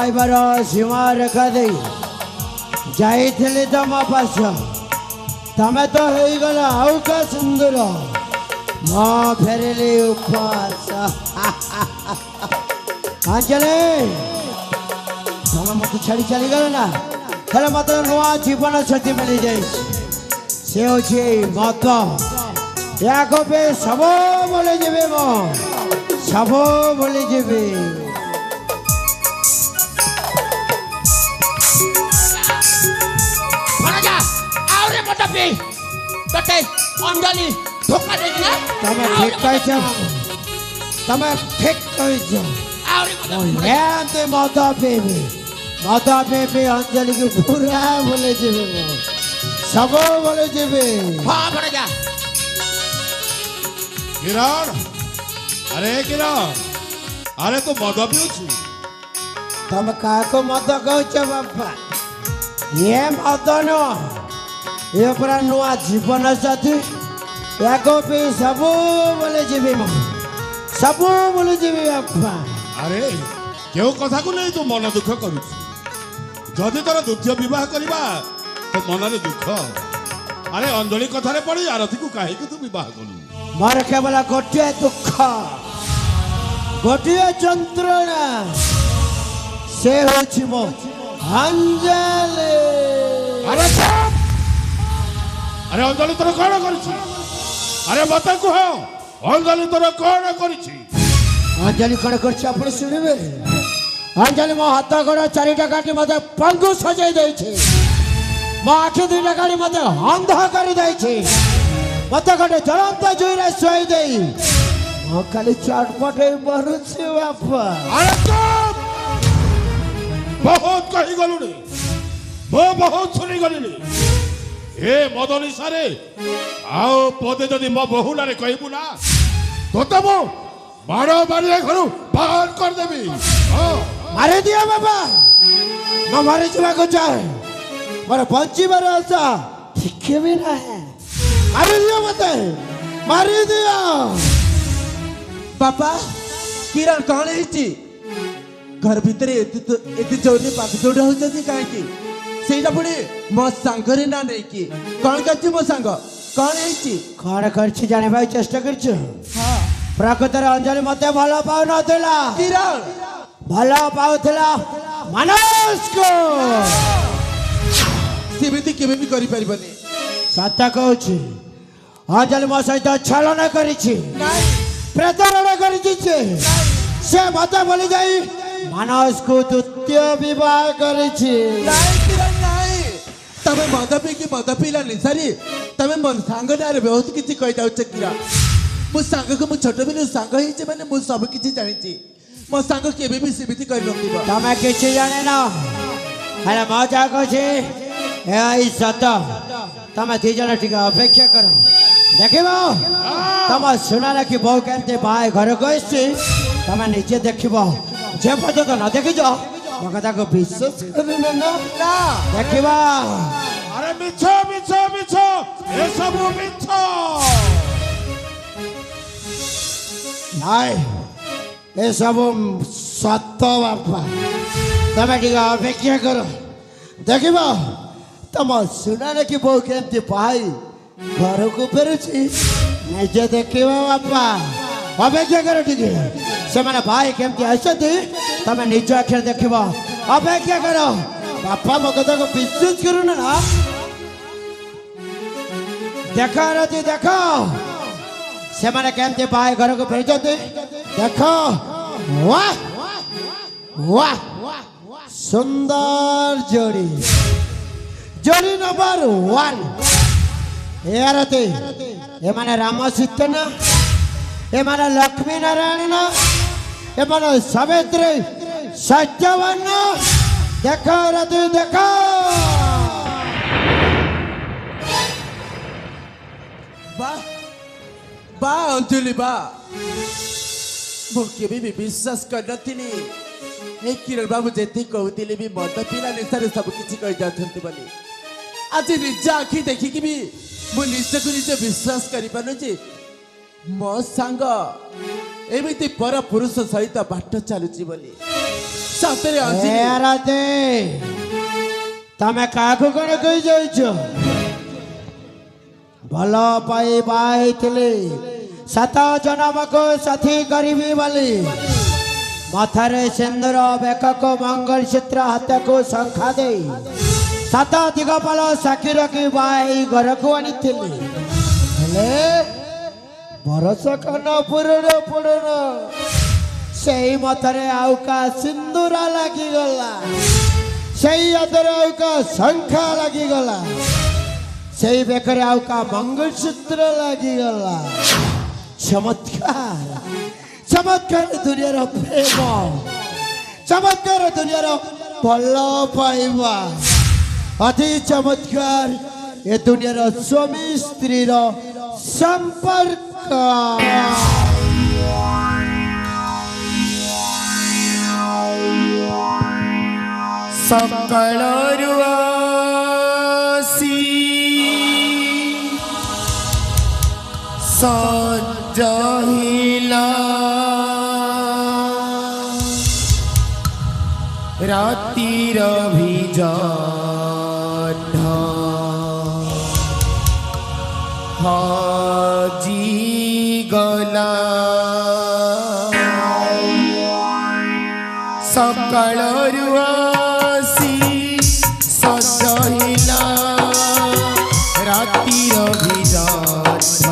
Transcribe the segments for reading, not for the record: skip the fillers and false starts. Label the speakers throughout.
Speaker 1: पाइबार सीमा रेखा दे जाइथिले तम पास तमे तो हो गला आउ का सुंदर मो फेरली उपवास अंजलि तमे मत छाड़ी चली गल ना हेले मत नुआ जीवन साथी मिली जाए से होची मत या पे सब बोले जीवे मो सब बोले जीवे
Speaker 2: तटे अंजलि धोखा दे ना
Speaker 1: तमे ठीक कह छ तमे ठीक कह छ लेते माता बेबी अंजलि के पूरा बोले जेबे सब बोले जेबे
Speaker 2: हां बड़ा जा
Speaker 3: किरण अरे किरण अरे तो मद पियो
Speaker 1: तमे का को मत कहू छ बापा ये मत न ये पूरा नुआ जीवन साथी याको पे सब बोले जीवे म सब बोले जीवे बापा
Speaker 3: अरे क्यों कथा को नहीं तो मन दुख करू जदि तोर द्वितीय विवाह करवा तो मन रे दुख अरे अंजलि कथारे पड़ी आरती को काहे कि तू विवाह करू
Speaker 1: मोर केवल गोटे दुख गोटे यंत्रणा से होछि मो अंजलि
Speaker 3: अरे अरे अंजलि तोर कौन करिछि अरे मत कह अंजलि तोर कौन करिछि
Speaker 1: अंजलि कौन करछि आपण सुनिबे अंजलि मो हाथ गोड़ चारिटा काटी मते पंगु सजाई दैछि मो आखि दुईटा काटी मते अंध कर दैछि मते गोटे जलंत जुईरे सोई देई मो खाली चटपटे मरुछि बापा
Speaker 3: अरे चुप बहुत कही गलुनी मो बहुत सुनी गलिनी ए मदनी सारे आओ पदे जदि मो बहुलारे कहबू ना तो तब बाड़ बाड़िया घर बाहर कर देबी
Speaker 1: मारे दिया बाबा मैं मारे जुआ को चाहे मोर बंचीबार आशा ठीक भी ना है मारे दिया मते मारे दिया
Speaker 4: बापा किरण कौन है घर भितर एति चोरी पाख चोरी होती कहीं सेटा पुणी मो सांगरे ना नहीं कि कौन कर मो सांग कौन है
Speaker 1: कौन कर जाने चेष्टा कर
Speaker 4: हाँ
Speaker 1: प्रकृतर अंजलि मते भल पाउ नथिला
Speaker 4: किरण
Speaker 1: भल पाउथिला मानस को
Speaker 4: सेमिति केबे भी करि परिबनी
Speaker 1: सत्य कहूछि अंजलि मो सहित छलना करिछि प्रतारणा करिछि से मते बोली जाई मानस को द्वितीय विवाह करिछि
Speaker 4: तमे मद पीला निसारी तमे मन सांग नारे बहुत किछि कहि जाउछ किरा मो सांग को मो छोट बेलु सांग हिचे माने मो सब किछि जानिछि मो सांग केबे भी सिमिति करि नथिबो
Speaker 1: तमे किछि जाने न अरे मजा कहछि ए सत तमे दी जण ठीक अपेक्षा करो देखिबो तमे सुनाला कि बहु केते भाई घर गइछि तमे नीचे देखिबो जे पद न देखि जो मो कथा को विश्वास करना ना देखिबा
Speaker 3: अरे मिछो मिछो मिछो ए सब मिछो
Speaker 1: नाय ए सब सत बापा तमे ठीक अपेक्षा करो देखिबो तम सुनाले कि बहु केते भाई घर को फेरुछि नीचे देखिबो बापा अपेक्षा करो ठीक से माने भाई केमती आछथि तमे निज अक्षर देखिबो अपेक्षा करो बापा मो कथा को विश्वास करू ना देखो रति देखो से माने केमती भाई घर को फेरजते देखो वाह वाह सुंदर जोड़ी जोड़ी नंबर 1 ए रति ए माने राम सीता ना ए माने लक्ष्मी नारायण ना ए माने सावित्री सत्यवान देखो रति देखो
Speaker 4: बा बा अंजलि बा मो केबे भी विश्वास कर नथिनी ए किरण बाबू जेती कहउतिले भी मद पिला निसारे सब किछि कहि जाथंती बनी आज निज आखि देखि कि भी मो निज को निज विश्वास करि पानु जे मो सांग एमिति पर पुरुष सहित बाट चलुची बोली ସତରେ ଅଞ୍ଜଳି
Speaker 1: ରାଧେ ତମେ କାହାକୁ କଣ କହି ଯାଉଛ? ଭଲ ପାଇ ବାହା ହେଇଥିଲି 7 ଜନମକୁ ସାଥୀ କରିବି ବୋଲି ମଥାରେ ସିନ୍ଦୁର ବେକକୁ ମଙ୍ଗଳସୂତ୍ର ହାତକୁ ଶଙ୍ଖା ଦେଇ 7 ଦିଗପାଲ ସାକ୍ଷୀ ରଖି ବାହା ହେଇ ଘରକୁ ଆଣିଥିଲି। ହେଲେ ବରଷ ଖାନ ପୁରଣ ସେଇ ମଥାରେ ଆଉ କା ସିନ୍ଦୁର ଲାଗିଗଲା, ସେଇ ହାତରେ ଆଉ କା ଶଙ୍ଖା ଲାଗିଗଲା, ସେଇ ବେକରେ ଆଉ କା ମଙ୍ଗଳସୂତ୍ର ଲାଗିଗଲା। ଚମତ୍କାର ଚମତ୍କାର ଦୁନିଆର ପ୍ରେମ, ଚମତ୍କାର ଦୁନିଆର ଭଲ ପାଇବା, ଅତି ଚମତ୍କାର ଏ ଦୁନିଆର ସ୍ୱାମୀ ସ୍ତ୍ରୀର ସମ୍ପର୍କ।
Speaker 4: ସକାଳରୁ ଆସି ସଜହିଲା ରାତିର ବିଜନ ହଜିଗଲା। ସକାଳରୁ ଆସି ସଜହିଲା ରାତିର ବିଜନ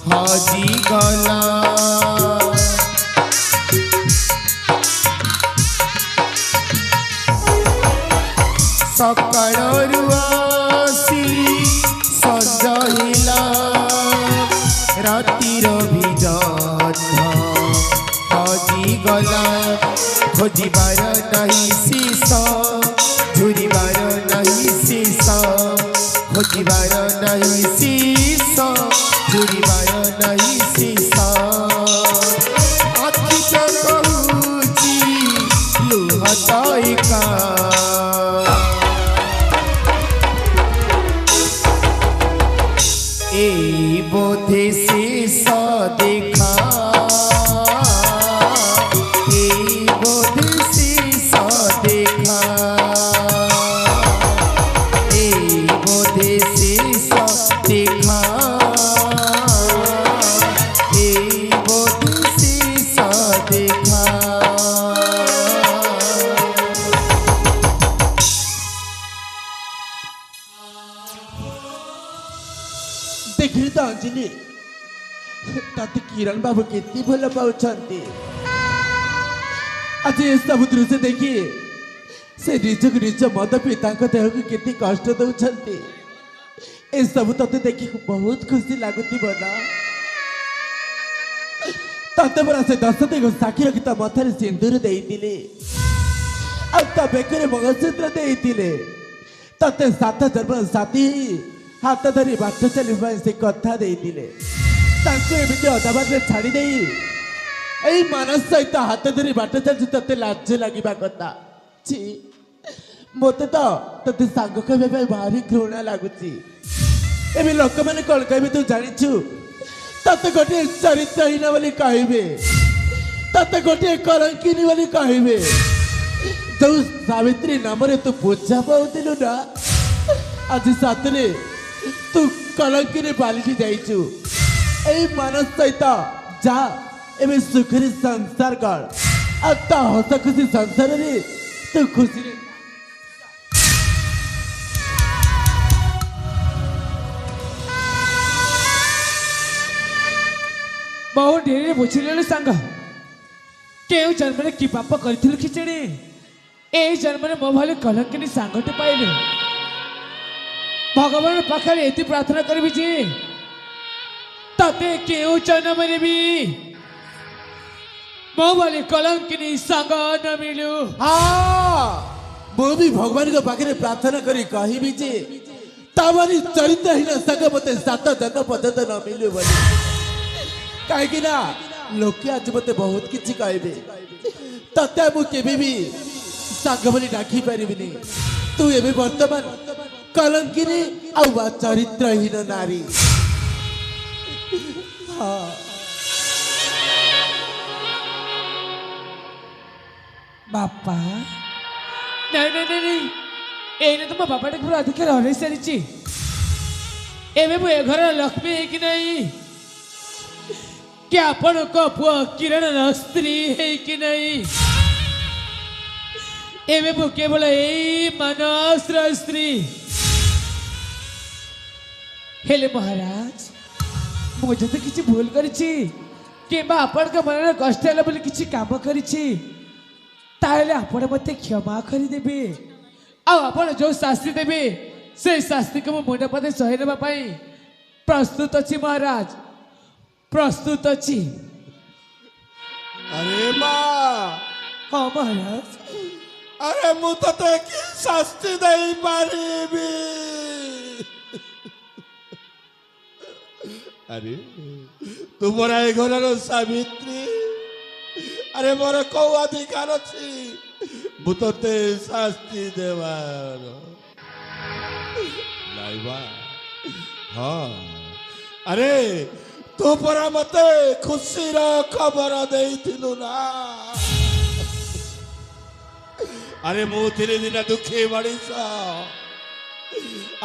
Speaker 4: ହଜିଗଲା। ସକାଳରୁ ଆସି ସଜହିଲା ରାତିର ବିଜନ ହଜିଗଲା। ଖୋଜିବାର ନାହିଁ ଶେଷ, ଝୁରିବାର ନାହିଁ ଶେଷ, ଖୋଜିବାର ନାହିଁ ଶେଷ, ଝୁରିବାର ନାହିଁ ଶେଷ। ଆଖି ତ କହୁଛି ଲୁହ ତ ଏକା, এই বোধে শেষ দেখা, এই বোধে শেষ দেখা, এই বোধে শেষ দেখা, এই বোধে শেষ দেখা। ଦେଖିଲି ତ ଅଞ୍ଜଳି, ତତେ କିରଣ ବାବୁ କେତେ ଭଲ ପାଉଛନ୍ତି। ଆଜି ଏସବୁ ଦୃଶ୍ୟ ଦେଖି ସେ ନିଜକୁ ନିଜ ମଦ ପିଇ ତାଙ୍କ ଦେହକୁ କେତେ କଷ୍ଟ ଦେଉଛନ୍ତି। ଏସବୁ ତତେ ଦେଖି ବହୁତ ଖୁସି ଲାଗୁଥିବ ନା? ତତେ ପରା ସେ 10 ଦିଗ ସାକ୍ଷୀ ରଖି ତା ମଥାରେ ସିନ୍ଦୁର ଦେଇଥିଲେ ଆଉ ତା ବେକରେ ମଙ୍ଗଳସୂତ୍ର ଦେଇଥିଲେ। ତତେ 7 ଜନ୍ମ ସାଥୀ ହାତ ଧରି ବାଟ ଚାଲିବା ପାଇଁ ସେ କଥା ଦେଇଥିଲେ। ତାଙ୍କୁ ଏମିତି ଅଧାବାଟରେ ଛାଡ଼ି ଦେଇ ଏଇ ମାନସ ସହିତ ହାତ ଧରି ବାଟ ଚାଲିଛୁ, ତତେ ଲାଜ ଲାଗିବା କଥା। ଛି, ମୋତେ ତ ତତେ ସାଙ୍ଗ କହିବା ପାଇଁ ଭାରି ଘୃଣା ଲାଗୁଛି। ଏବେ ଲୋକମାନେ କ'ଣ କହିବେ ତୁ ଜାଣିଛୁ? ତତେ ଗୋଟିଏ ଚରିତ୍ରହୀନ ବୋଲି କହିବେ, ତତେ ଗୋଟିଏ କଳଙ୍କିନୀ ବୋଲି କହିବେ। ଯୋଉ ସାବିତ୍ରୀ ନାମରେ ତୁ ପୂଜା ପାଉଥିଲୁ ନା, ଆଜି ସତରେ ତୁ କଳଙ୍କିରେ ପାଲିଟି ଯାଇଛୁ। ଏଇ ମାନସ ସହିତ ଯା, ଏବେ ସୁଖରେ ସଂସାର କର ଆଉ ତା ହସ ଖୁସି ସଂସାରରେ ତୁ ଖୁସିରେ।
Speaker 2: ବହୁ ଡେରିରେ ବୁଝିଲେଣି ସାଙ୍ଗ, କେଉଁ ଜନ୍ମରେ କି ପାପ କରିଥିଲୁ ଖିଚେଡ଼ି? ଏଇ ଜନ୍ମରେ ମୋ ଭଳି କଲଙ୍କିନୀ ସାଙ୍ଗଟେ ପାଇଲୁ। ଭଗବାନ ପାଖରେ ଏତେ ପ୍ରାର୍ଥନା କରିବି ଯେ ତତେ କେଉଁ ଜନ୍ମରେ ବି ମୋ ଭଳି କଲଙ୍କିନୀ ସାଙ୍ଗ ନ ମିଳୁ।
Speaker 4: ମୁଁ ବି ଭଗବାନଙ୍କ ପାଖରେ ପ୍ରାର୍ଥନା କରି କହିବି ଯେ ତାମାନେ ଚରିତ୍ରହୀନ ସାଙ୍ଗ ମୋତେ 7 ଜନ୍ମ ପର୍ଯ୍ୟନ୍ତ ନ ମିଳୁ ବୋଲି। କାହିଁକି ନା ଲୋକେ ଆଜି ମୋତେ ବହୁତ କିଛି କହିବେ, ତତେ ମୁଁ କେବେ ବି ସାଙ୍ଗ ବୋଲି ଡାକି ପାରିବିନି। ତୁ ଏବେ ବର୍ତ୍ତମାନ କଲଙ୍କିନୀ ଆଉ ବା ଚରିତ୍ରହୀନ ନାରୀ। ହଁ,
Speaker 2: ବାପା ନାଇଁ ନାଇଁ ନାଇଁ ନାଇଁ ଏଇନେ ତ ମୋ ବାପାଟା ପୁରା ଅଧିକାର ହରେଇ ସାରିଛି। ଏବେ ମୁଁ ଏ ଘରର ଲକ୍ଷ୍ମୀ ହେଇକି ନାହିଁ କି ଆପଣଙ୍କ ପୁଅ କିରଣର ସ୍ତ୍ରୀ ହେଇକି ନାହିଁ। ଏବେ ମୁଁ କେବଳ ଏଇ ମାନସର ସ୍ତ୍ରୀ। ହେଲେ ମହାରାଜ ମୁଁ ଯଦି କିଛି ଭୁଲ କରିଛି କିମ୍ବା ଆପଣଙ୍କ ମନରେ କଷ୍ଟ ହେଲା ବୋଲି କିଛି କାମ କରିଛି ତାହେଲେ ଆପଣ ମୋତେ କ୍ଷମା କରିଦେବେ। ଆଉ ଆପଣ ଯେଉଁ ଶାସ୍ତି ଦେବେ ସେଇ ଶାସ୍ତିକୁ ମୁଁ ମୁଣ୍ଡ ପଦେ ସହି ନେବା ପାଇଁ ପ୍ରସ୍ତୁତ ଅଛି ମହାରାଜ, ପ୍ରସ୍ତୁତ ଅଛି।
Speaker 4: अरे माँ
Speaker 2: ହଁ ମହାରାଜ।
Speaker 4: अरे मु तते की शास्ति दई पारिबी। अरे तुमरा ए घरर सावित्री अरे मोर कौ अधिकार अछि मु तते शास्ति देवार लाइबा। हाँ अरे तू परा मते खुशी रो खबर देइथिलु ना। अरे मु 3 दिन दुखी मଣିଷ।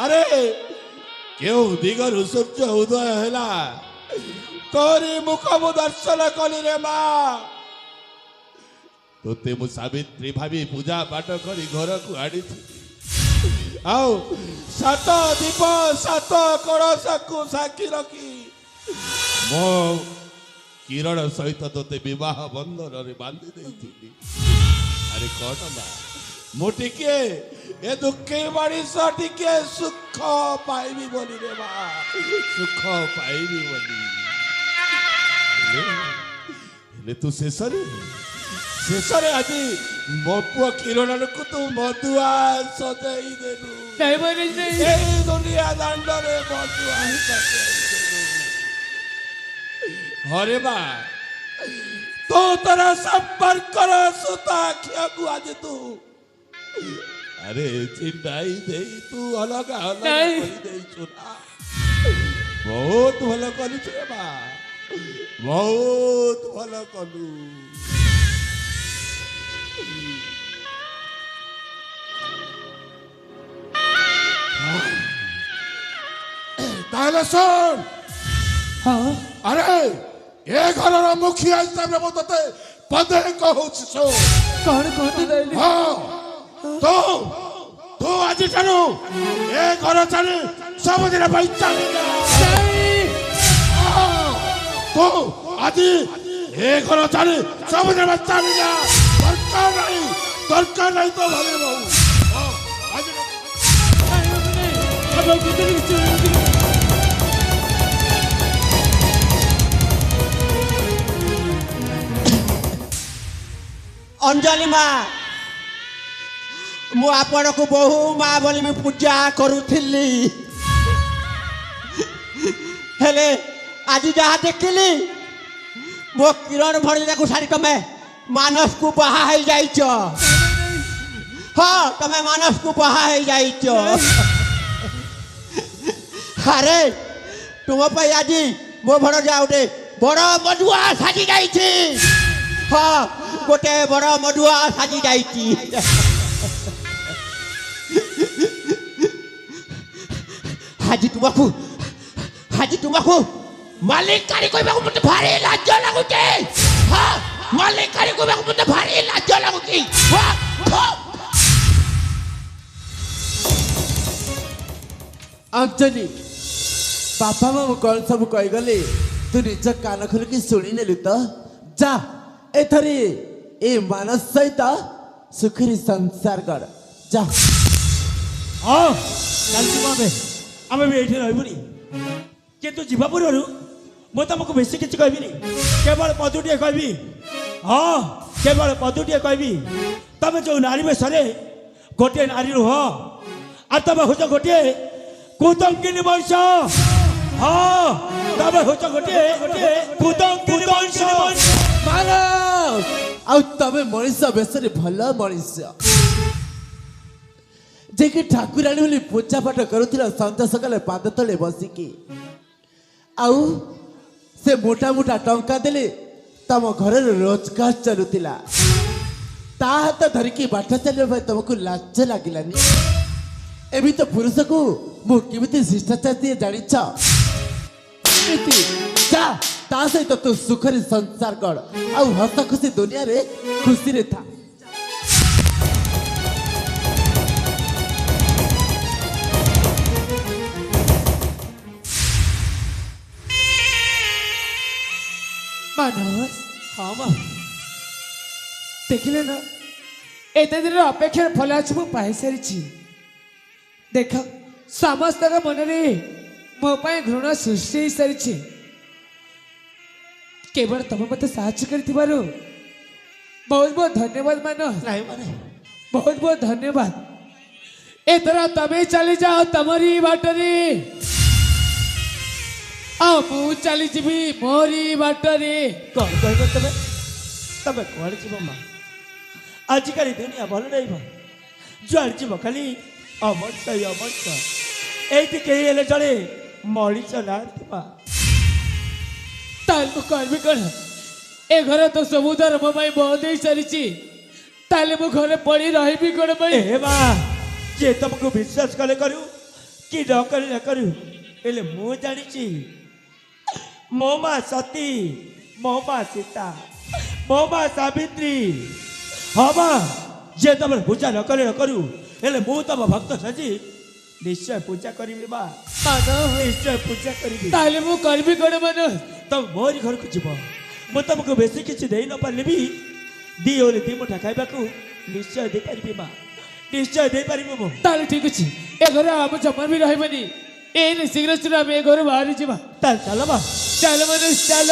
Speaker 4: अरे क्यों दिगरु सूर्य उदय हैला तोरी मुख मु दर्शन कली रे माँ। तोते मु सावित्री भावी पूजा पाठ करी घर को आड़ी आओ 7 दीप 7 कलश को साक्षी रखी मो किरण सहित तोते विवाह बंधन रे बांधी देइथिली। अरे कौन माँ मु टिके ए दुखे मଣିଷ टिके सुख पाइबी बोली रे माँ सुख पाइबी बोली। हेले तू शेषरे आज मो पुआ किरण को तू मधुआ सजाई देलु।
Speaker 2: नहीं महाराज नहीं।
Speaker 4: ए दुनिया दांड रे मधुआ सजाई देलु। हरे बा तो तेरा संपर्क सुता खिया को आज तू अरे चिंताई दे तू अलग अलग कर दे चुना बहुत भलो कलु छे बा बहुत भलो कलु।
Speaker 3: ताहले सुन
Speaker 2: हाँ
Speaker 3: अरे ए घरर मुखिया हिसाब रे मु तते पदे कहूछि सो
Speaker 2: कौन कहते दैली।
Speaker 3: हाँ तो तू आज ठानु ए घर छाड़ी सब दिन भाई चली जा। तो आज ए घर छाड़ी सब दिन भाई चली जा। दरकार नहीं तो भले बहु आज
Speaker 1: अंजलि माँ मु आपण को बहु माँ बोली मैं पूजा करुथिली हेले आज जहाँ देखिली मो किरण भणी को सारी तमें मानस को बाहा है जाइछ। हाँ तमें मानस को बाहा है जाइछ। अरे तुम पे आज मो भण जाउटे बड़ मधुआ साजी जाइछि। हाँ गोटे बड़ मधुआ साजी जाइछि। हाजी तुमको मालिक कारी कहबा मते भारी लाज लागुचे। हां मालिक कारी कहबा मते भारी लाज लागुची।
Speaker 4: अंजलि बापा माँ कौन सब कही गले तू निज कान खोल के शुणी नेलु तो जा एथरी ए मानस सहित सुखरी संसार कर जा।
Speaker 5: हाँ चलती आम भी ये रही कितु जीवा पूर्व मुझे तुमको बेसी किसी कहबी केवल पदुटे कहबी। हाँ केवल पदुटे कहबी तुम जो नारी में सरे गोटे नारी रुह और तुम हूँ गोटे कुतंकिनी वंश। हाँ तुम हूँ गोटे कुतंकिनी वंश।
Speaker 4: आ तमें मनीष बेसरे भल मनीष जे कि ठाकुराणी बोली पूजा पाठ करुथिला संध्या सकाले पाद तले बसिकी आउ से मोटा मोटा टंका देले तम घर रोजगार चलुथिला ତା ହାତ ଧରିକି ବାଟ ଚାଲିବା ପାଇଁ ତମକୁ ଲାଜ ଲାଗିଲାନି? ଏମିତି ପୁରୁଷକୁ ମୁଁ କେମିତି ଶିଷ୍ଟାଚାର ଦିଏ ଜାଣିଛ? ଏମିତି ଯା ତା ସହିତ ତୁ ସୁଖରେ ସଂସାର କର ଆଉ ହସ ଖୁସି ଦୁନିଆରେ ଖୁସିରେ ଥା।
Speaker 2: ମାନସ
Speaker 5: ହଁ ମା
Speaker 2: ଦେଖିଲେ ନା ଏତେ ଦିନର ଅପେକ୍ଷାର ଫଳ ଅଛି ମୁଁ ପାଇସାରିଛି। ଦେଖ ସମସ୍ତଙ୍କ ମନରେ ମୋ ପାଇଁ ଘୃଣା ସୃଷ୍ଟି ହେଇସାରିଛି। କେବଳ ତମେ ମୋତେ ସାହାଯ୍ୟ କରିଥିବାରୁ ବହୁତ ବହୁତ ଧନ୍ୟବାଦ ମାନସ।
Speaker 5: ନାଇଁ ମାନେ
Speaker 2: ବହୁତ ବହୁତ ଧନ୍ୟବାଦ। ଏଥର ତମେ ଚାଲିଯାଅ ତମରି ବାଟରେ ଆଉ ମୁଁ ଚାଲିଯିବି ମୋରି ବାଟରେ।
Speaker 5: କ'ଣ କହିବ ତମେ? ତମେ କୁଆଡ଼େ ଯିବ ମା? ଆଜିକାଲି ଦୁନିଆ ଭଲ ନାହିଁ ମା। ଯୁଆଡ଼େ ଯିବ ଖାଲି ଅମଣିଷ ହିଁ ଅମଣିଷ। ଏଇଠି କେହି ହେଲେ ଜଣେ ମଣିଷ ନାହାନ୍ତି ମା।
Speaker 2: ତାହେଲେ ମୁଁ କରିବି କ'ଣ? ଏ ଘର ତ ସବୁ ଦ୍ୱାର ମୋ ପାଇଁ ବନ୍ଦ ହେଇସାରିଛି। ତାହେଲେ ମୁଁ ଘରେ ପଡ଼ି ରହିବି କ'ଣ ପାଇଁ?
Speaker 5: ଏ ମା ଯେ ତମକୁ ବିଶ୍ୱାସ କଲେ କରୁ କି ନ କଲେ ନ କରୁ, ହେଲେ ମୁଁ ଜାଣିଛି ମୋ ମା ସତୀ, ମୋ ମା ସୀତା, ମୋ ମା ସାବିତ୍ରୀ। ହଁ ମା ଯେ ତମର ପୂଜା ନ କଲେ ନ କରୁ, ହେଲେ ମୁଁ ତମ ଭକ୍ତ ସାଜି ନିଶ୍ଚୟ ପୂଜା କରିବି ମା। ନିଶ୍ଚୟ ପୂଜା କରିବି।
Speaker 2: ତାହେଲେ ମୁଁ କରିବି କ'ଣ ମାନସ?
Speaker 5: ତମେ ମୋରି ଘରକୁ ଯିବ। ମୁଁ ତମକୁ ବେଶୀ କିଛି ଦେଇ ନ ପାରିଲେ ବି ଦି ଓଳି ଦି ମୁଠା ଖାଇବାକୁ ନିଶ୍ଚୟ ଦେଇପାରିବି ମା। ନିଶ୍ଚୟ ଦେଇପାରିବି ମୁଁ।
Speaker 2: ତାହେଲେ ଠିକ ଅଛି, ଏ ଘରେ ଆମ ଜମା ବି ରହିବନି। ଏଇନେ ଶୀଘ୍ର ଶୀଘ୍ର ଆମେ ଏ ଘରୁ ବାହାରି ଯିବା।
Speaker 5: ତାହେଲେ ଚାଲ ମା।
Speaker 2: ଚାଲ ମାନସ ଚାଲ।